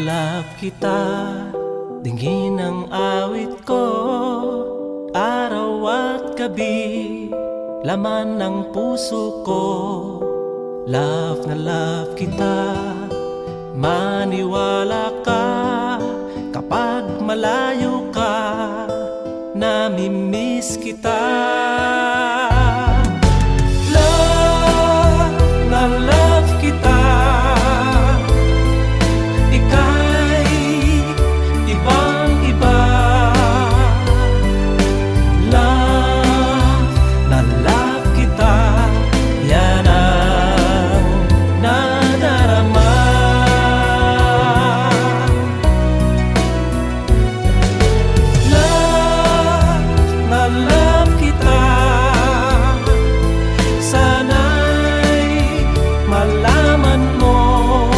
love kita, dingin ang awit ko, araw at gabi, laman ng puso ko. Love na love kita, maniwala ka, kapag malayo ka, namimiss kita. Love na love kita, ika'y ibang-iba. Love na love kita, yan ang nadarama. Love na love kita, sana'y malaman mo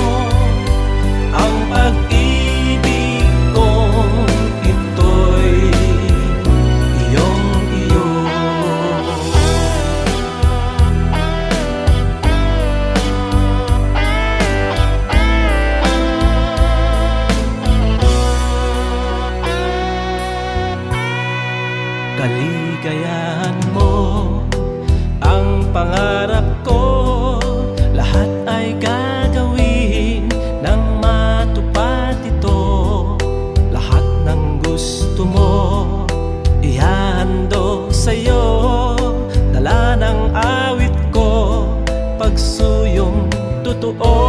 ang pag-ibig kong ito'y iyong-iyo. Kaligayahan mo ang pangarap ko, lahat ay gagawin nang matupad ito. Lahat ng gusto mo ihahandog sa'yo, dala ng awit ko, pagsuyong totoo.